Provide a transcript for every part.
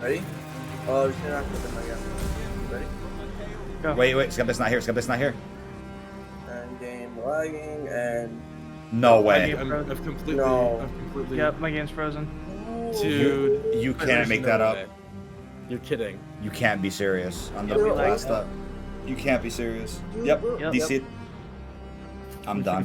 Ready? Oh, I'm just gonna have to put them again. Ready? Go. Wait, Skeptic's not here. Skeptic's not here. And game lagging and. No way. I've completely. No. I've completely. Yep, my game's frozen. Dude, You can't there's make no that up. way. You're kidding. You can't be serious. On the Yep. last up. You can't be serious. Yep. Yep. DC. I'm done.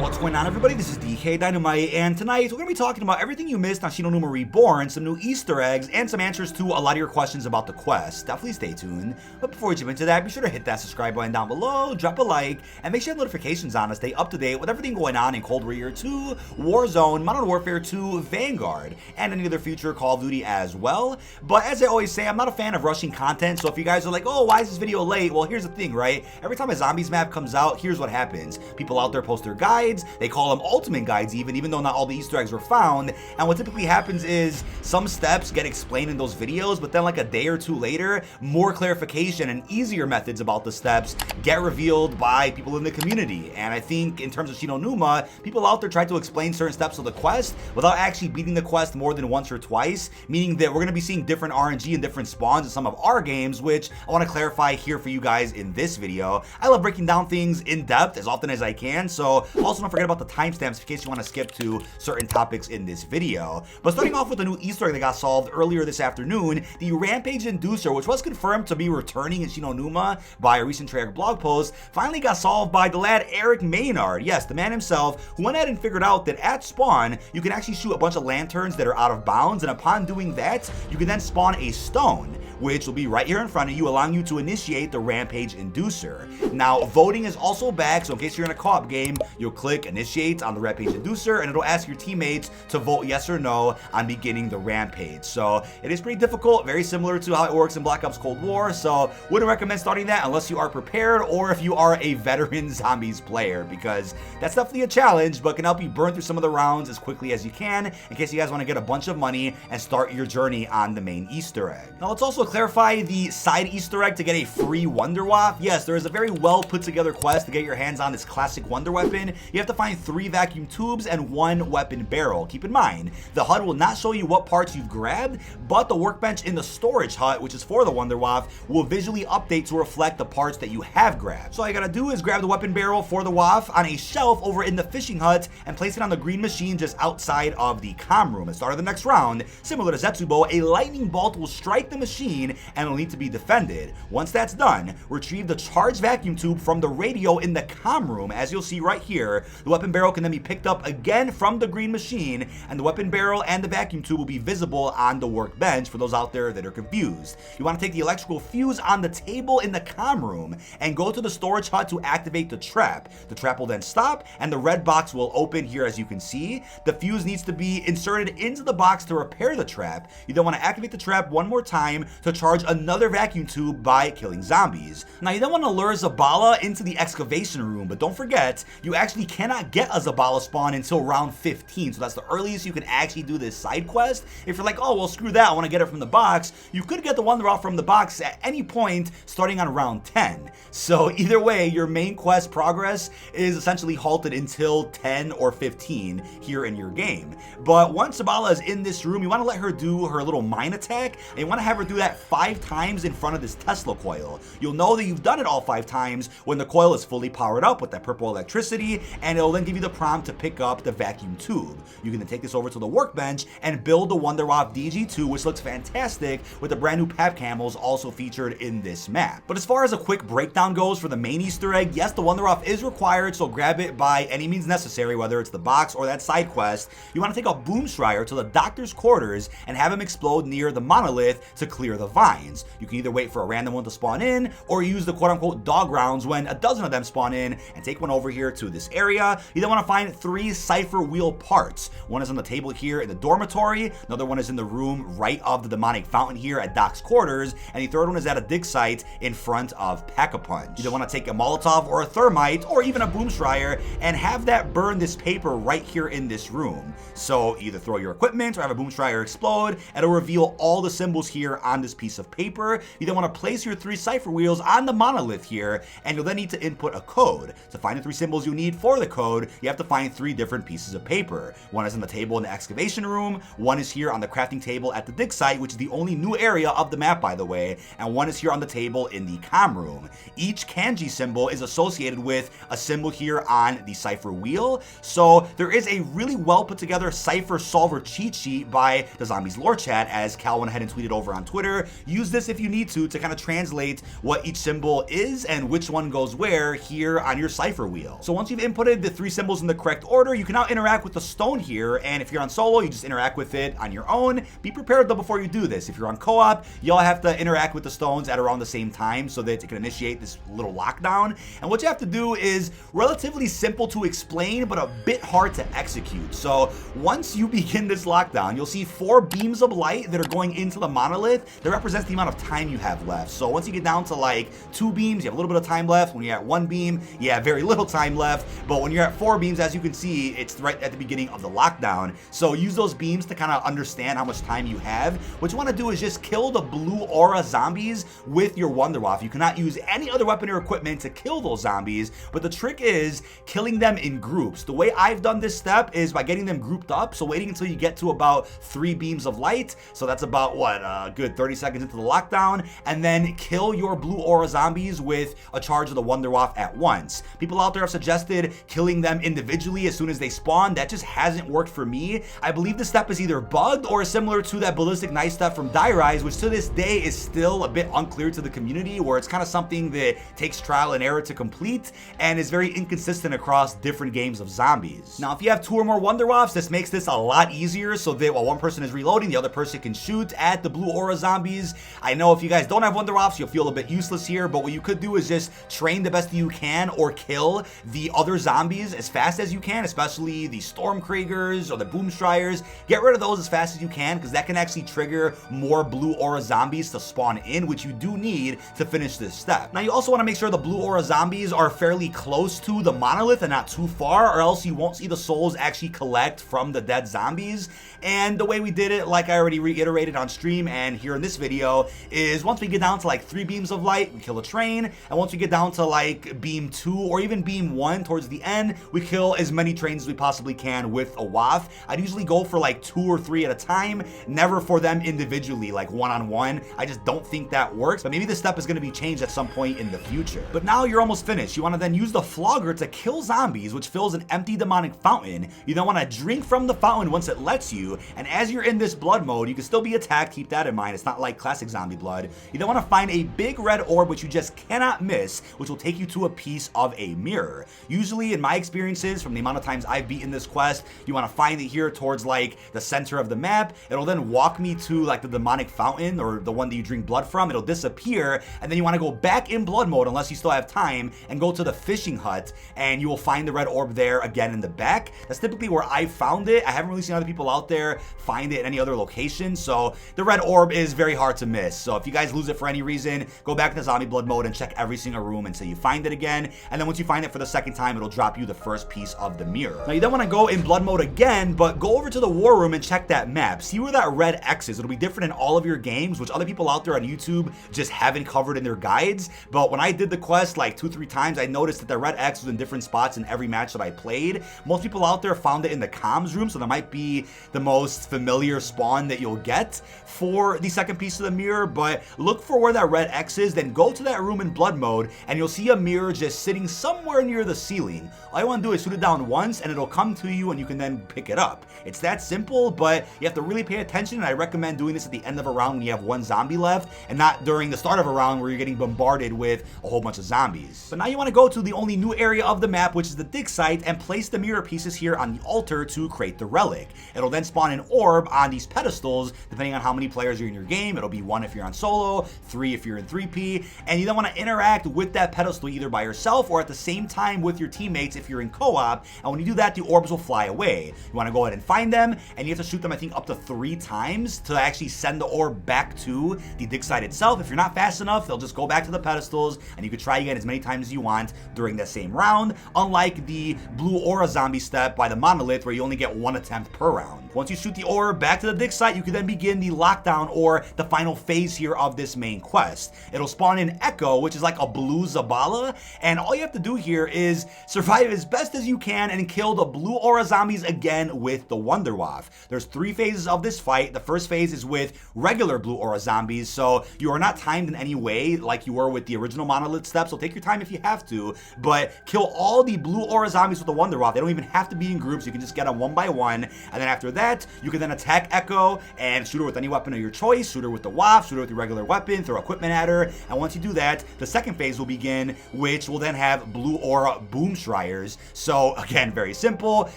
What's going on, everybody? This is dkdynamite, and tonight we're going to be talking about everything you missed on Numa Reborn, some new Easter eggs, and some answers to a lot of your questions about the quest. Definitely stay tuned. But before we jump into that, be sure to hit that subscribe button down below, drop a like, and make sure you have notifications on to stay up to date with everything going on in Cold War 2, Warzone, Modern Warfare 2, Vanguard, and any other future Call of Duty as well. But as I always say, I'm not a fan of rushing content, so if you guys are like, oh, why is this video late? Well, here's the thing, right? Every time a zombies map comes out, here's what happens. People out there post their guides. They call them ultimate guides even though not all the Easter eggs were found. And what typically happens is some steps get explained in those videos, but then like a day or two later, more clarification and easier methods about the steps get revealed by people in the community. And I think in terms of Numa, people out there try to explain certain steps of the quest without actually beating the quest more than once or twice, meaning that we're going to be seeing different RNG and different spawns in some of our games, which I want to clarify here for you guys in this video. I love breaking down things in depth as often as I can, so also don't forget about the timestamps in case you want to skip to certain topics in this video. But starting off with a new Easter egg that got solved earlier this afternoon, the Rampage Inducer, which was confirmed to be returning in Numa by a recent Treyarch blog post, finally got solved by the lad Eric Maynard. Yes, the man himself, who went ahead and figured out that at spawn, you can actually shoot a bunch of lanterns that are out of bounds, and upon doing that, you can then spawn a stone, which will be right here in front of you, allowing you to initiate the Rampage Inducer. Now, voting is also back, so in case you're in a co-op game, you'll click Initiate on the Rampage Inducer, and it'll ask your teammates to vote yes or no on beginning the Rampage. So it is pretty difficult, very similar to how it works in Black Ops Cold War, so wouldn't recommend starting that unless you are prepared or if you are a veteran zombies player, because that's definitely a challenge, but can help you burn through some of the rounds as quickly as you can in case you guys want to get a bunch of money and start your journey on the main Easter egg. Now let's also clarify the side Easter egg to get a free Wunderwaffe. Yes, there is a very well put together quest to get your hands on this classic Wonder weapon. You have to find 3 vacuum tubes and 1 weapon barrel. Keep in mind, the HUD will not show you what parts you've grabbed, but the workbench in the storage hut, which is for the Wunderwaffe, will visually update to reflect the parts that you have grabbed. So all you gotta do is grab the weapon barrel for the Waff on a shelf over in the fishing hut and place it on the green machine just outside of the comm room. At the start of the next round, similar to Zetsubo, a lightning bolt will strike the machine and it'll need to be defended. Once that's done, retrieve the charged vacuum tube from the radio in the comm room. As you'll see right here, the weapon barrel can then be picked up again from the green machine, and the weapon barrel and the vacuum tube will be visible on the workbench for those out there that are confused. You want to take the electrical fuse on the table in the comm room and go to the storage hut to activate the trap. The trap will then stop and the red box will open here. As you can see, the fuse needs to be inserted into the box to repair the trap. You then want to activate the trap one more time to charge another vacuum tube by killing zombies. Now you then want to lure Zabala into the excavation room, but don't forget, you actually cannot get a Zabala spawn until round 15, so that's the earliest you can actually do this side quest. If you're like, oh well, screw that, I want to get it from the box, you could get the Wunderwaffe from the box at any point starting on round 10. So either way, your main quest progress is essentially halted until 10 or 15 here in your game. But once Zabala is in this room, you want to let her do her little mine attack, and you want to have her do that 5 times in front of this Tesla coil. You'll know that you've done it all 5 times when the coil is fully powered up with that purple electricity, and it'll then give you the prompt to pick up the vacuum tube. You can then take this over to the workbench and build the Wunderwaffe DG2, which looks fantastic with the brand new pap camels also featured in this map. But as far as a quick breakdown goes for the main Easter egg, yes, the Wunderwaffe is required, so grab it by any means necessary, whether it's the box or that side quest. You want to take a Boom Schreier to the doctor's quarters and have him explode near the monolith to clear the vines. You can either wait for a random one to spawn in or use the quote-unquote dog rounds when a dozen of them spawn in and take one over here to this area. You then want to find 3 Cipher wheel parts. One is on the table here in the dormitory, another one is in the room right of the demonic fountain here at Doc's quarters, and the third one is at a dig site in front of Pack-a-Punch. You then want to take a Molotov or a Thermite or even a Boom Schreier and have that burn this paper right here in this room. So either throw your equipment or have a Boom Schreier explode, and it'll reveal all the symbols here on this this piece of paper. You then want to place your 3 cipher wheels on the monolith here, and you'll then need to input a code. To find the 3 symbols you need for the code, you have to find 3 different pieces of paper. One is on the table in the excavation room, one is here on the crafting table at the dig site, which is the only new area of the map, by the way, and one is here on the table in the comm room. Each kanji symbol is associated with a symbol here on the cipher wheel, so there is a really well put together cipher solver cheat sheet by the Zombies lore chat, as Cal went ahead and tweeted over on Twitter. Use this if you need to kind of translate what each symbol is and which one goes where here on your cipher wheel. So once you've inputted the 3 symbols in the correct order, you can now interact with the stone here, and if you're on solo, you just interact with it on your own. Be prepared though before you do this. If you're on co-op, you all have to interact with the stones at around the same time so that it can initiate this little lockdown. And what you have to do is relatively simple to explain, but a bit hard to execute. So once you begin this lockdown, you'll see 4 beams of light that are going into the monolith. That represents the amount of time you have left. So once you get down to like 2 beams, you have a little bit of time left. When you're at 1 beam, you have very little time left. But when you're at 4 beams, as you can see, it's right at the beginning of the lockdown. So use those beams to kind of understand how much time you have. What you want to do is just kill the blue aura zombies with your Wunderwaffe. You cannot use any other weapon or equipment to kill those zombies, but the trick is killing them in groups. The way I've done this step is by getting them grouped up, so waiting until you get to about 3 beams of light, so that's about what, a good 30 seconds into the lockdown, and then kill your blue aura zombies with a charge of the Wunderwaffe at once. People out there have suggested killing them individually as soon as they spawn. That just hasn't worked for me. I believe this step is either bugged or similar to that ballistic knife step from Die Rise, which to this day is still a bit unclear to the community, where it's kind of something that takes trial and error to complete and is very inconsistent across different games of zombies. Now, if you have 2 or more Wunderwaffes, this makes this a lot easier, so that while one person is reloading, the other person can shoot at the blue aura zombies. I know if you guys don't have Wunderwaffes, you'll feel a bit useless here, but what you could do is just train the best you can or kill the other zombies as fast as you can, especially the Stormkriegers or the Boomstriers. Get rid of those as fast as you can, because that can actually trigger more blue aura zombies to spawn in, which you do need to finish this step. Now, you also want to make sure the blue aura zombies are fairly close to the monolith and not too far, or else you won't see the souls actually collect from the dead zombies. And the way we did it, like I already reiterated on stream and here in this video, is once we get down to like 3 beams of light, we kill a train, and once we get down to like beam 2 or even beam 1 towards the end, we kill as many trains as we possibly can with a waff. I'd usually go for like 2 or 3 at a time, never for them individually, like one-on-one. I just don't think that works, but maybe this step is going to be changed at some point in the future. But now you're almost finished. You want to then use the flogger to kill zombies, which fills an empty demonic fountain. You then want to drink from the fountain once it lets you, and as you're in this blood mode, you can still be attacked. Keep that in mind. It's not like classic zombie blood. You then want to find a big red orb, which you just cannot miss, which will take you to a piece of a mirror. Usually, in my experiences, from the amount of times I've beaten this quest, you want to find it here towards like the center of the map. It'll then walk me to like the demonic fountain, or the one that you drink blood from. It'll disappear, and then you want to go back in blood mode, unless you still have time, and go to the fishing hut, and you will find the red orb there again in the back. That's typically where I found it. I haven't really seen other people out there find it in any other location, so the red orb is very hard to miss. So if you guys lose it for any reason, go back to zombie blood mode and check every single room until you find it again, and then once you find it for the second time, it'll drop you the first piece of the mirror. Now you then want to go in blood mode again, but go over to the war room and check that map. See where that red X is. It'll be different in all of your games, which other people out there on YouTube just haven't covered in their guides. But when I did the quest like 2-3 times, I noticed that the red X was in different spots in every match that I played. Most people out there found it in the comms room, so that might be the most familiar spawn that you'll get for the second piece of the mirror. But look for where that red X is, then go to that room in blood mode, and you'll see a mirror just sitting somewhere near the ceiling. All you want to do is shoot it down once, and it'll come to you, and you can then pick it up. It's that simple, but you have to really pay attention, and I recommend doing this at the end of a round when you have 1 zombie left, and not during the start of a round where you're getting bombarded with a whole bunch of zombies. So now you want to go to the only new area of the map, which is the dig site, and place the mirror pieces here on the altar to create the relic. It'll then spawn an orb on these pedestals, depending on how many players are in your game. It'll be 1 if you're on solo, 3 if you're in 3P, and you then want to interact with that pedestal either by yourself or at the same time with your teammates if you're in co-op, and when you do that, the orbs will fly away. You want to go ahead and find them, and you have to shoot them, I think, up to 3 times to actually send the orb back to the dig site itself. If you're not fast enough, they'll just go back to the pedestals, and you can try again as many times as you want during that same round, unlike the blue aura zombie step by the monolith where you only get 1 attempt per round. Once you shoot the orb back to the dig site, you can then begin the lockdown or the the final phase here of this main quest. It'll spawn in Echo, which is like a blue Zabala, and all you have to do here is survive as best as you can and kill the blue aura zombies again with the Wunderwaffe. There's 3 phases of this fight. The first phase is with regular blue aura zombies, so you are not timed in any way like you were with the original Monolith step, so take your time if you have to, but kill all the blue aura zombies with the Wunderwaffe. They don't even have to be in groups. You can just get them one by one, and then after that, you can then attack Echo and shoot her with any weapon of your choice, shoot her with the Waff, shoot her with your regular weapon, throw equipment at her, and once you do that, the second phase will begin, which will then have blue aura boom shriers. So again, very simple.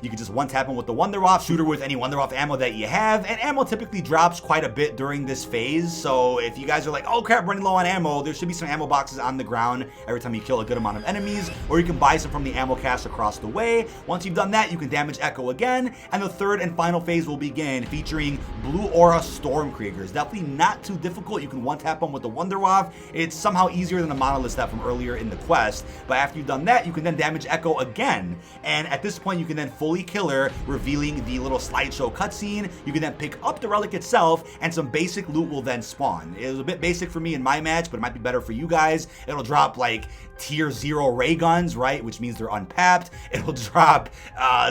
You can just one-tap them with the Wunderwaffe, shoot her with any Wunderwaffe ammo that you have, and ammo typically drops quite a bit during this phase, so if you guys are like, oh crap, running low on ammo, there should be some ammo boxes on the ground every time you kill a good amount of enemies, or you can buy some from the ammo cache across the way. Once you've done that, you can damage Echo again, and the third and final phase will begin, featuring blue aura Stormkriegers. Definitely not too difficult. You can one-tap them with the Wunderwaffe. It's somehow easier than the Monolith step from earlier in the quest, but after you've done that, you can then damage Echo again, and at this point, you can then fully kill her, revealing the little slideshow cutscene. You can then pick up the relic itself, and some basic loot will then spawn. It was a bit basic for me in my match, but it might be better for you guys. It'll drop like tier 0 ray guns, right, which means they're unpapped. It'll drop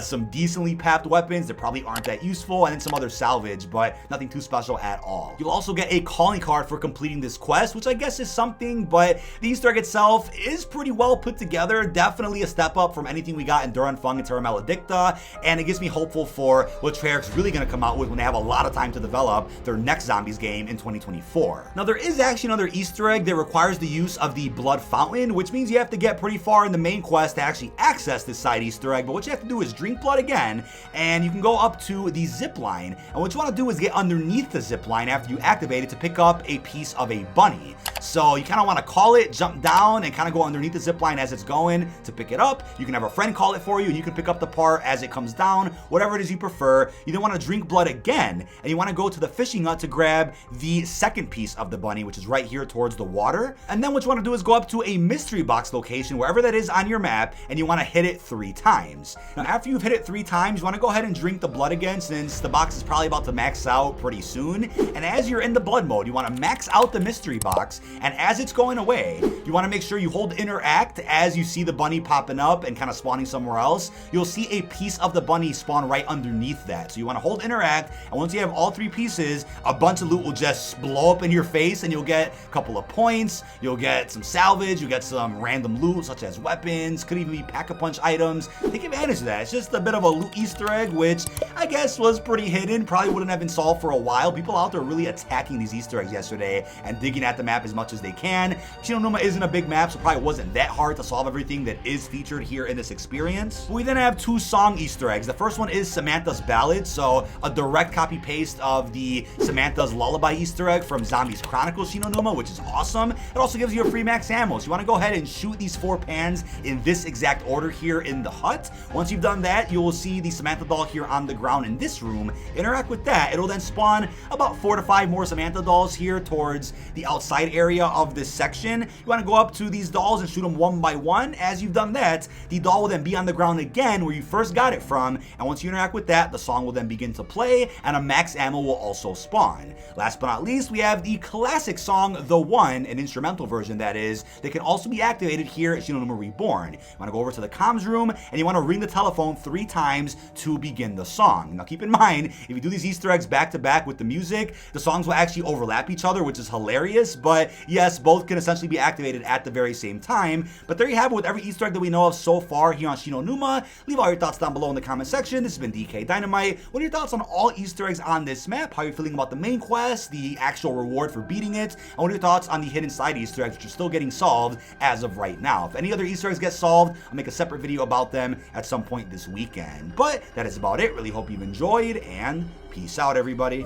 some decently papped weapons that probably aren't that useful, and then some other salvage, but nothing too special at all. You'll also get a calling card for completing this quest, which I guess is something, but the Easter egg itself is pretty well put together. Definitely a step up from anything we got in Duran Fung and Terra Maledicta, and it gets me hopeful for what Treyarch's really going to come out with when they have a lot of time to develop their next Zombies game in 2024. Now, there is actually another Easter egg that requires the use of the Blood Fountain, which means you have to get pretty far in the main quest to actually access this side Easter egg, but what you have to do is drink blood again, and you can go up to the zip line, and what you want to do is get underneath the zip line after you activate it to pick up a piece of a bunny. So you kind of want to call it, jump down, and kind of go underneath the zip line as it's going to pick it up. You can have a friend call it for you, and you can pick up the part as it comes down, whatever it is you prefer. You then want to drink blood again, and you want to go to the fishing hut to grab the second piece of the bunny, which is right here towards the water. And then what you want to do is go up to a mystery box location, wherever that is on your map, and you want to hit it 3 times. Now, after you've hit it 3 times, you want to go ahead and drink the blood again, since the box is probably about to max out pretty soon. And as you're in the blood mode, you want to max out the mystery box, and as it's going away, you want to make sure you hold interact as you see the bunny popping up and kind of spawning somewhere else. You'll see a piece of the bunny spawn right underneath that. So you want to hold interact, and once you have all 3 pieces, a bunch of loot will just blow up in your face, and you'll get a couple of points, you'll get some salvage, you'll get some random loot such as weapons, could even be pack-a-punch items. Take advantage of that. It's just a bit of a loot Easter egg, which I guess was pretty hidden, probably wouldn't have been solved for a while. People out there really attacking these Easter eggs yesterday and digging at the map as much as they can. Numa isn't a big map, so probably wasn't that hard to solve everything that is featured here in this experience. But we then have 2 song Easter eggs. The first one is Samantha's Ballad, so a direct copy-paste of the Samantha's Lullaby Easter egg from Zombies Chronicles Numa, which is awesome. It also gives you a free max ammo, so you want to go ahead and shoot these 4 pans in this exact order here in the hut. Once you've done that, you will see the Samantha doll here on the ground in this room. Interact with that. It'll then spawn about 4 to 5 more Samantha dolls here towards the outside area of this section. You want to go up to these dolls and shoot them one by one. As you've done that, the doll will then be on the ground again where you first got it from, and once you interact with that, the song will then begin to play, and a max ammo will also spawn. Last but not least, we have the classic song, The One, an instrumental version that is, that can also be activated here at Numa Reborn. You want to go over to the comms room, and you want to ring the telephone 3 times to begin the song. Now keep in mind, if you do these Easter eggs back to back with the music, the songs will actually overlap each other, which is hilarious, but yes, both can essentially be activated at the very same time. But there you have it with every Easter egg that we know of so far here on Numa. Leave all your thoughts down below in the comment section. This has been dkdynamite. What are your thoughts on all Easter eggs on this map? How are you feeling about the main quest, the actual reward for beating it? And what are your thoughts on the hidden side Easter eggs, which are still getting solved as of right now? If any other Easter eggs get solved, I'll make a separate video about them at some point this weekend. But that is about it. Really hope you've enjoyed, and peace out, everybody.